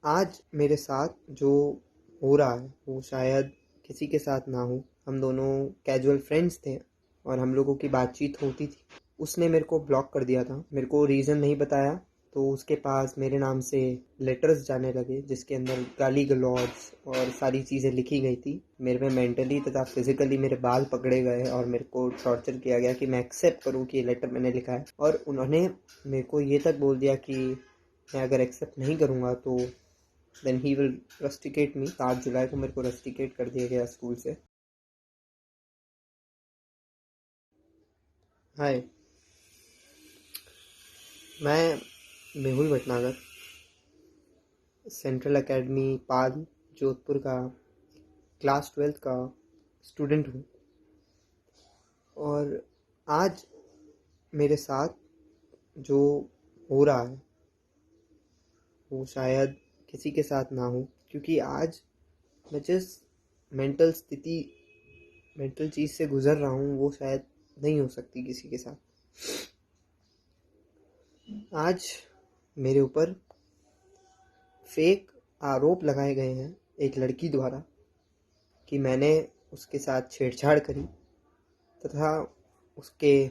आज मेरे साथ जो हो रहा है वो शायद किसी के साथ ना हो। हम दोनों कैजुअल फ्रेंड्स थे और हम लोगों की बातचीत होती थी। उसने मेरे को ब्लॉक कर दिया था, मेरे को रीज़न नहीं बताया। तो उसके पास मेरे नाम से लेटर्स जाने लगे जिसके अंदर गाली गलौज और सारी चीज़ें लिखी गई थी। मेरे में मेंटली तथा फिजिकली मेरे बाल पकड़े गए और मेरे को टॉर्चर किया गया कि मैं एक्सेप्ट करूं कि ये लेटर मैंने लिखा है। और उन्होंने मेरे को ये तक बोल दिया कि मैं अगर एक्सेप्ट नहीं करूंगा तो देन ही विल रस्टिकेट मी। 7 जुलाई को मेरे को रस्टिकेट कर दिया गया स्कूल से। हाय, मैं मेहुल भटनागर सेंट्रल एकेडमी पाल जोधपुर का क्लास 12th का स्टूडेंट हूँ। और आज मेरे साथ जो हो रहा है वो शायद किसी के साथ ना हो, क्योंकि आज मैं जिस मेंटल चीज़ से गुज़र रहा हूँ वो शायद नहीं हो सकती किसी के साथ। आज मेरे ऊपर फेक आरोप लगाए गए हैं एक लड़की द्वारा कि मैंने उसके साथ छेड़छाड़ करी तथा उसके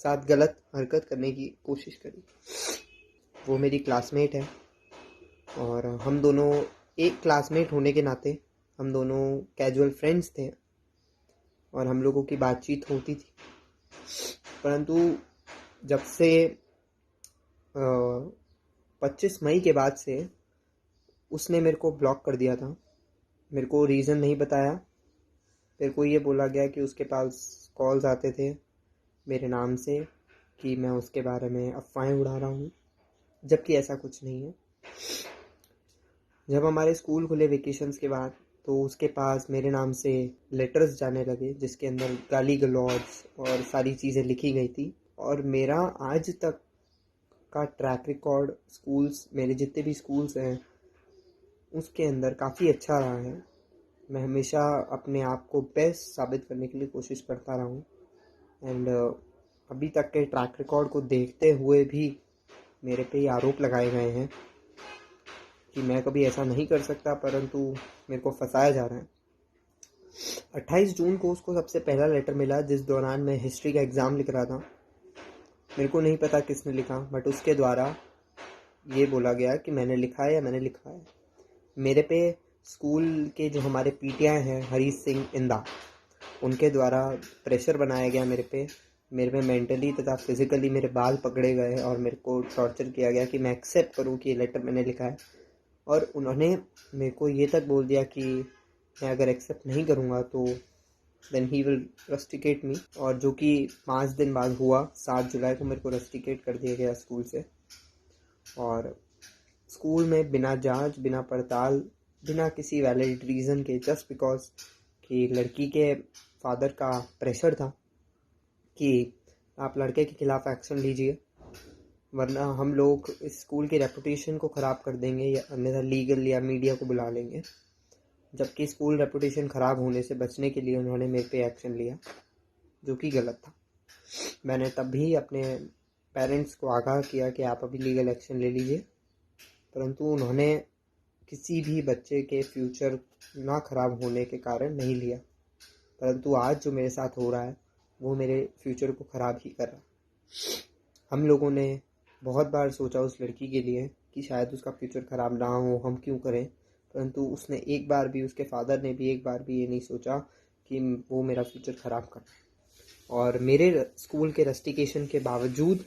साथ गलत हरकत करने की कोशिश करी। वो मेरी क्लासमेट है और हम दोनों एक क्लासमेट होने के नाते हम दोनों कैजुअल फ्रेंड्स थे और हम लोगों की बातचीत होती थी। परंतु जब से 25 मई के बाद से उसने मेरे को ब्लॉक कर दिया था। मेरे को रीज़न नहीं बताया। मेरे को ये बोला गया कि उसके पास कॉल्स आते थे मेरे नाम से कि मैं उसके बारे में अफवाहें उड़ा रहा हूँ, जबकि ऐसा कुछ नहीं है। जब हमारे स्कूल खुले वेकेशंस के बाद तो उसके पास मेरे नाम से लेटर्स जाने लगे जिसके अंदर गाली गलौज और सारी चीज़ें लिखी गई थी। और मेरा आज तक का ट्रैक रिकॉर्ड स्कूल्स, मेरे जितने भी स्कूल्स हैं उसके अंदर काफ़ी अच्छा रहा है। मैं हमेशा अपने आप को बेस्ट साबित करने के लिए कोशिश करता रहा हूँ। एंड अभी तक के ट्रैक रिकॉर्ड को देखते हुए भी मेरे पे ये आरोप लगाए गए हैं कि मैं कभी ऐसा नहीं कर सकता, परंतु मेरे को फंसाया जा रहा है। 28 जून को उसको सबसे पहला लेटर मिला जिस दौरान मैं हिस्ट्री का एग्ज़ाम लिख रहा था। मेरे को नहीं पता किसने लिखा, बट उसके द्वारा ये बोला गया कि मैंने लिखा है या मैंने लिखा है। मेरे पे स्कूल के जो हमारे पीटीआई हैं हरीश सिंह इंदा, उनके द्वारा प्रेशर बनाया गया मेरे पे। मेरे में मेंटली तथा फिजिकली मेरे बाल पकड़े गए और मेरे को टॉर्चर किया गया कि मैं एक्सेप्ट करूं कि ये लेटर मैंने लिखा है। और उन्होंने मेरे को ये तक बोल दिया कि मैं अगर एक्सेप्ट नहीं करूंगा तो देन ही विल रस्टिकेट मी। और जो कि 5 दिन बाद हुआ। 7 जुलाई को मेरे को रस्टिकेट कर दिया गया स्कूल से। और स्कूल में बिना जांच, बिना पड़ताल, बिना किसी वैलिड रीज़न के, जस्ट बिकॉज कि लड़की के फादर का प्रेशर था कि आप लड़के के खिलाफ़ एक्शन लीजिए वरना हम लोग इस स्कूल की रेपुटेशन को ख़राब कर देंगे या अन्यथा लीगल या मीडिया को बुला लेंगे। जबकि स्कूल रेपुटेशन ख़राब होने से बचने के लिए उन्होंने मेरे पे एक्शन लिया, जो कि गलत था। मैंने तब भी अपने पेरेंट्स को आगाह किया कि आप अभी लीगल एक्शन ले लीजिए, परंतु उन्होंने किसी भी बच्चे के फ्यूचर ना ख़राब होने के कारण नहीं लिया। परंतु आज जो मेरे साथ हो रहा है वो मेरे फ्यूचर को ख़राब ही कर रहा है। हम लोगों ने बहुत बार सोचा उस लड़की के लिए कि शायद उसका फ्यूचर ख़राब ना हो, हम क्यों करें। परंतु उसने एक बार भी, उसके फादर ने भी एक बार भी ये नहीं सोचा कि वो मेरा फ्यूचर ख़राब कर। और मेरे स्कूल के रस्टिकेशन के बावजूद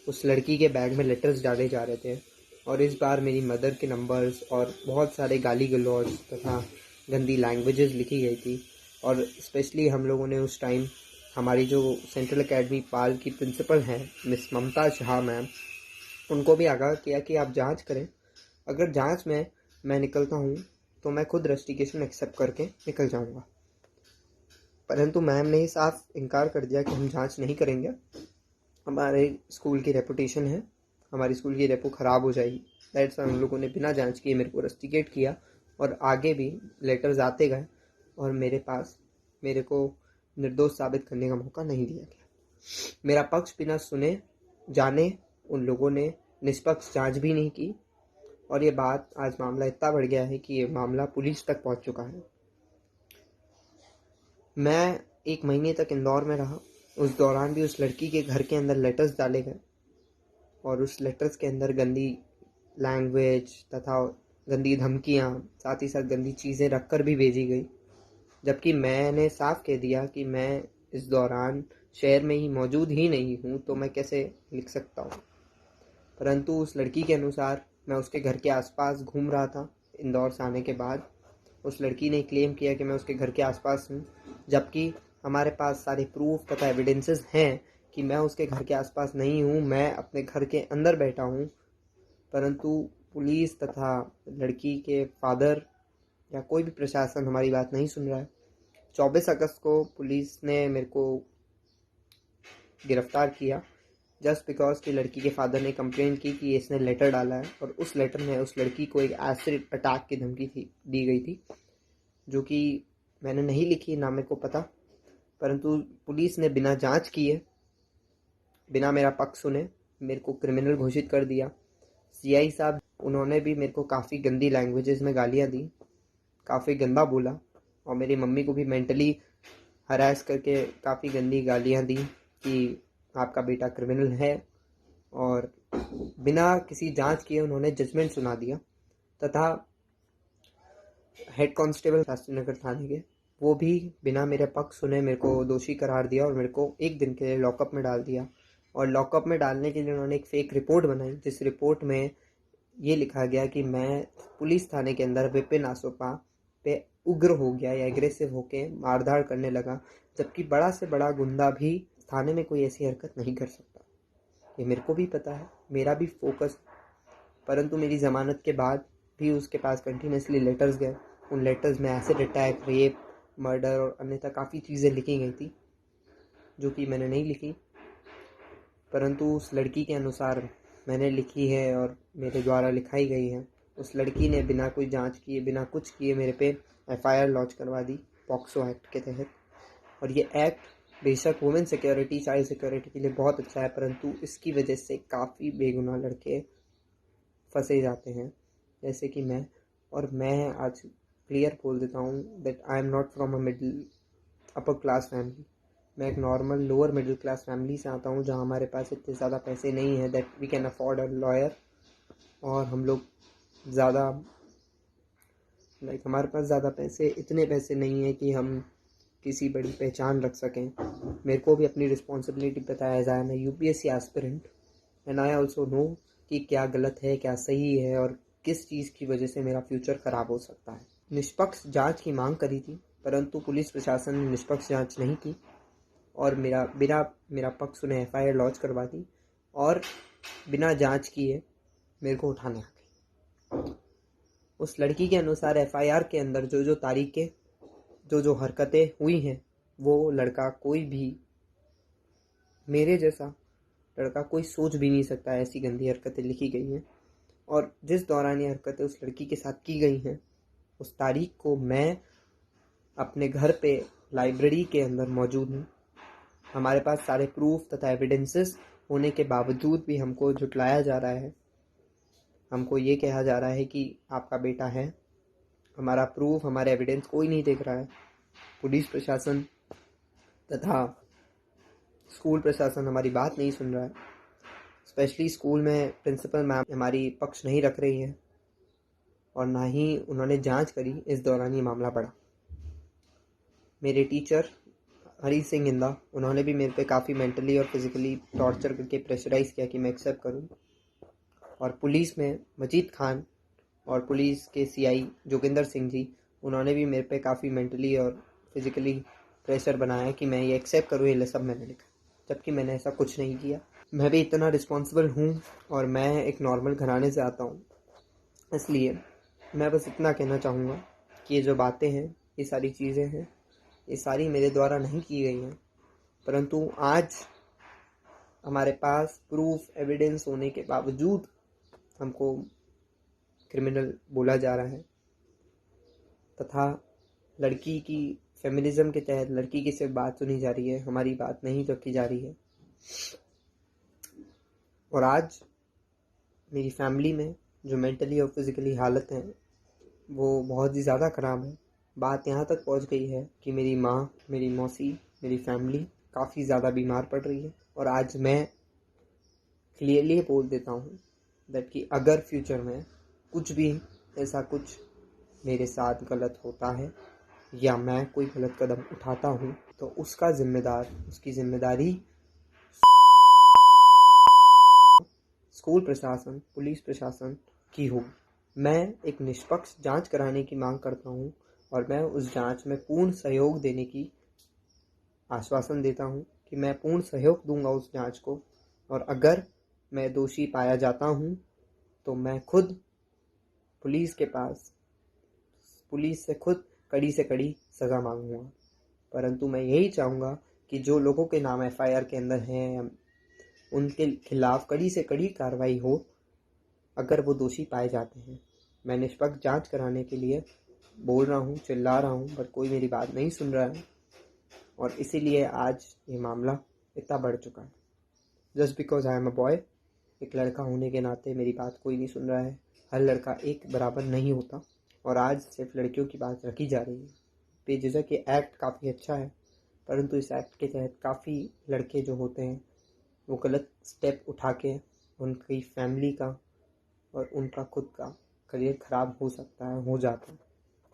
उस लड़की के बैग में लेटर्स डाले जा रहे थे। और इस बार मेरी मदर के नंबर्स और बहुत सारे गाली गलौज तथा गंदी लैंग्वेजेस लिखी गई थी। और स्पेशली हम लोगों ने उस टाइम हमारी जो सेंट्रल एकेडमी पाल की प्रिंसिपल हैं मिस ममता शाह मैम, उनको भी आगाह किया कि आप जांच करें। अगर जांच में मैं निकलता हूँ तो मैं खुद रस्टिकेशन एक्सेप्ट करके निकल जाऊँगा। परंतु मैम ने ही साफ इनकार कर दिया कि हम जांच नहीं करेंगे, हमारे स्कूल की रेपुटेशन है, हमारी स्कूल की रेपो ख़राब हो जाएगी। दैट्स हम लोगों ने बिना जांच किए मेरे को रस्टिकेट किया। और आगे भी लेटर्स आते गए और मेरे को निर्दोष साबित करने का मौका नहीं दिया गया। मेरा पक्ष बिना सुने जाने उन लोगों ने निष्पक्ष जांच भी नहीं की और ये बात, आज मामला इतना बढ़ गया है कि ये मामला पुलिस तक पहुंच चुका है। मैं 1 महीने तक इंदौर में रहा। उस दौरान भी उस लड़की के घर के अंदर लेटर्स डाले गए और उस लेटर्स के अंदर गंदी लैंग्वेज तथा गंदी धमकियाँ, साथ ही साथ गंदी चीज़ें रखकर भी भेजी गई, जबकि मैंने साफ कह दिया कि मैं इस दौरान शहर में ही मौजूद ही नहीं हूँ, तो मैं कैसे लिख सकता हूँ। परंतु उस लड़की के अनुसार मैं उसके घर के आसपास घूम रहा था इंदौर से आने के बाद। उस लड़की ने क्लेम किया कि मैं उसके घर के आसपास हूँ, जबकि हमारे पास सारे प्रूफ तथा एविडेंसेस हैं कि मैं उसके घर के आसपास नहीं हूँ, मैं अपने घर के अंदर बैठा हूँ। परंतु पुलिस तथा लड़की के फादर या कोई भी प्रशासन हमारी बात नहीं सुन रहा है। 24 अगस्त को पुलिस ने मेरे को गिरफ्तार किया जस्ट बिकॉज कि लड़की के फादर ने कंप्लेन की कि इसने लेटर डाला है और उस लेटर में उस लड़की को एक एसिड अटैक की धमकी दी गई थी, जो कि मैंने नहीं लिखी, ना मेरे को पता। परंतु पुलिस ने बिना जांच किए, बिना मेरा पक्ष सुने मेरे को क्रिमिनल घोषित कर दिया। सीआई साहब, उन्होंने भी मेरे को काफ़ी गंदी लैंग्वेजेस में गालियाँ दी, काफ़ी गंदा बोला और मेरी मम्मी को भी मेंटली हरास करके काफ़ी गंदी गालियाँ दी कि आपका बेटा क्रिमिनल है, और बिना किसी जांच किए उन्होंने जजमेंट सुना दिया। तथा हेड कांस्टेबल शास्त्री नगर थाने के, वो भी बिना मेरे पक्ष सुने मेरे को दोषी करार दिया और मेरे को 1 दिन के लिए लॉकअप में डाल दिया। और लॉकअप में डालने के लिए उन्होंने एक फेक रिपोर्ट बनाई, जिस रिपोर्ट में ये लिखा गया कि मैं पुलिस थाने के अंदर विपिन आसोपा पे उग्र हो गया या एग्रेसिव होके मारधाड़ करने लगा, जबकि बड़ा से बड़ा गुंडा भी थाने में कोई ऐसी हरकत नहीं कर सकता। ये मेरे को भी पता है, मेरा भी फोकस। परंतु मेरी ज़मानत के बाद भी उसके पास कंटिन्यूसली लेटर्स गए। उन लेटर्स में एसिड अटैक, रेप, मर्डर और अन्यथा काफ़ी चीज़ें लिखी गई थी, जो कि मैंने नहीं लिखी, परंतु उस लड़की के अनुसार मैंने लिखी है और मेरे द्वारा लिखाई गई है। उस लड़की ने बिना कोई जांच किए, बिना कुछ किए मेरे पे एफआईआर लॉन्च करवा दी पॉक्सो एक्ट के तहत। और ये एक्ट बेशक वुमेन सिक्योरिटी, चाइल्ड सिक्योरिटी के लिए बहुत अच्छा है, परंतु इसकी वजह से काफ़ी बेगुनाह लड़के फंसे जाते हैं, जैसे कि मैं। और मैं आज क्लियर बोल देता हूँ that I am not from a middle upper class family. मैं एक normal lower middle class family से आता हूँ, जहाँ हमारे पास इतने ज़्यादा पैसे नहीं हैं that we can afford a lawyer, और हम लोग ज़्यादा हमारे पास ज़्यादा पैसे, इतने पैसे नहीं है कि हम किसी बड़ी पहचान रख सकें। मेरे को भी अपनी रिस्पॉन्सिबिलिटी पता है, as I am a UPSC aspirant, and I also know कि क्या गलत है, क्या सही है और किस चीज़ की वजह से मेरा फ्यूचर ख़राब हो सकता है। निष्पक्ष जांच की मांग करी थी, परंतु पुलिस प्रशासन ने निष्पक्ष जांच नहीं की और मेरा पक्ष सुने एफआईआर लॉन्च करवा दी और बिना जांच किए मेरे को उठाने आ गई। उस लड़की के अनुसार एफआईआर के अंदर जो जो तारीखें, जो जो हरकतें हुई हैं, वो लड़का कोई भी, मेरे जैसा लड़का कोई सोच भी नहीं सकता, ऐसी गंदी हरकतें लिखी गई हैं। और जिस दौरान ये हरकतें उस लड़की के साथ की गई हैं, उस तारीख को मैं अपने घर पे लाइब्रेरी के अंदर मौजूद हूँ। हमारे पास सारे प्रूफ तथा एविडेंसेस होने के बावजूद भी हमको झुटलाया जा रहा है। हमको ये कहा जा रहा है कि आपका बेटा है। हमारा प्रूफ, हमारे एविडेंस कोई नहीं देख रहा है। पुलिस प्रशासन तथा स्कूल प्रशासन हमारी बात नहीं सुन रहा है। स्पेशली स्कूल में प्रिंसिपल मैम हमारी पक्ष नहीं रख रही है और ना ही उन्होंने जांच करी। इस दौरान ये मामला बढ़ा। मेरे टीचर हरी सिंह इंदा, उन्होंने भी मेरे पे काफ़ी मेंटली और फिज़िकली टॉर्चर करके प्रेशराइज़ किया कि मैं एक्सेप्ट करूं। और पुलिस में मजीद खान और पुलिस के सीआई जोगिंदर सिंह जी, उन्होंने भी मेरे पे काफ़ी मेंटली और फिज़िकली प्रेशर बनाया कि मैं ये एक्सेप्ट करूँ, ये सब मैंने लिखा, जबकि मैंने ऐसा कुछ नहीं किया। मैं भी इतना रिस्पॉन्सिबल हूँ और मैं एक नॉर्मल घराने से आता हूँ, इसलिए मैं बस इतना कहना चाहूँगा कि ये जो बातें हैं, ये सारी चीज़ें हैं, ये सारी मेरे द्वारा नहीं की गई हैं, परंतु आज हमारे पास प्रूफ, एविडेंस होने के बावजूद हमको क्रिमिनल बोला जा रहा है तथा लड़की की फेमिनिज्म के तहत लड़की की सिर्फ बात सुनी जा रही है, हमारी बात नहीं रखी जा रही है। और आज मेरी फैमिली में जो मेंटली और फिज़िकली हालत है वो बहुत ही ज़्यादा ख़राब है। बात यहाँ तक पहुँच गई है कि मेरी माँ, मेरी मौसी, मेरी फैमिली काफ़ी ज़्यादा बीमार पड़ रही है। और आज मैं क्लियरली बोल देता हूँ दैट कि अगर फ्यूचर में कुछ भी ऐसा कुछ मेरे साथ गलत होता है या मैं कोई गलत कदम उठाता हूँ तो उसकी जिम्मेदारी स्कूल प्रशासन, पुलिस प्रशासन की हो। मैं एक निष्पक्ष जांच कराने की मांग करता हूँ और मैं उस जांच में पूर्ण सहयोग देने की आश्वासन देता हूँ कि मैं पूर्ण सहयोग दूंगा उस जांच को। और अगर मैं दोषी पाया जाता हूँ तो मैं खुद पुलिस के पास पुलिस से खुद कड़ी से कड़ी सज़ा मांगूंगा। परंतु मैं यही चाहूँगा कि जो लोगों के नाम एफआईआर के अंदर हैं उनके खिलाफ कड़ी से कड़ी कार्रवाई हो अगर वो दोषी पाए जाते हैं। मैं निष्पक्ष जांच कराने के लिए बोल रहा हूँ, चिल्ला रहा हूँ, पर कोई मेरी बात नहीं सुन रहा है और इसीलिए आज ये मामला इतना बढ़ चुका है। Just because I am a boy, एक लड़का होने के नाते मेरी बात कोई नहीं सुन रहा है। हर लड़का एक बराबर नहीं होता और आज सिर्फ लड़कियों की बात रखी जा रही है। बेझिझक ये एक्ट काफ़ी अच्छा है, परंतु इस एक्ट के तहत काफ़ी लड़के जो होते हैं वो गलत स्टेप उठा के उनकी फैमिली का और उनका खुद का करियर ख़राब हो सकता है, हो जाता है।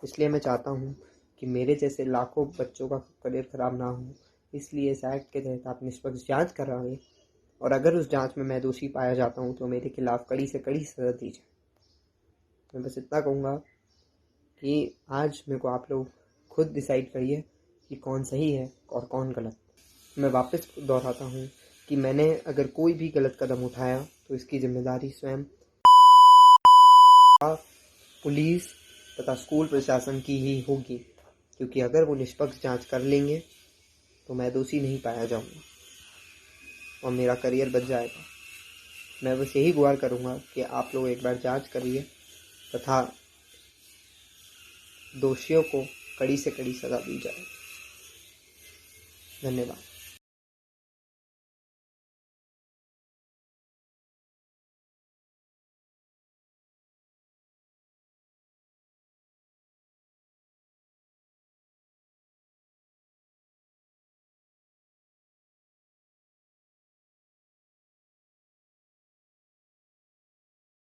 इसलिए मैं चाहता हूँ कि मेरे जैसे लाखों बच्चों का करियर ख़राब ना हो, इसलिए इस एक्ट के तहत आप निष्पक्ष जांच कराएं और अगर उस जांच में मैं दोषी पाया जाता हूँ तो मेरे खिलाफ कड़ी से कड़ी सज़ा दी जाए। मैं बस इतना कहूँगा कि आज मेरे को आप लोग खुद डिसाइड करिए कि कौन सही है और कौन गलत। मैं वापस दोहराता हूँ कि मैंने अगर कोई भी गलत कदम उठाया तो इसकी जिम्मेदारी स्वयं पुलिस तथा स्कूल प्रशासन की ही होगी, क्योंकि अगर वो निष्पक्ष जांच कर लेंगे तो मैं दोषी नहीं पाया जाऊँगा और मेरा करियर बच जाएगा। मैं बस यही गुहार करूँगा कि आप लोग एक बार जांच करिए तथा दोषियों को कड़ी से कड़ी सज़ा दी जाए। धन्यवाद।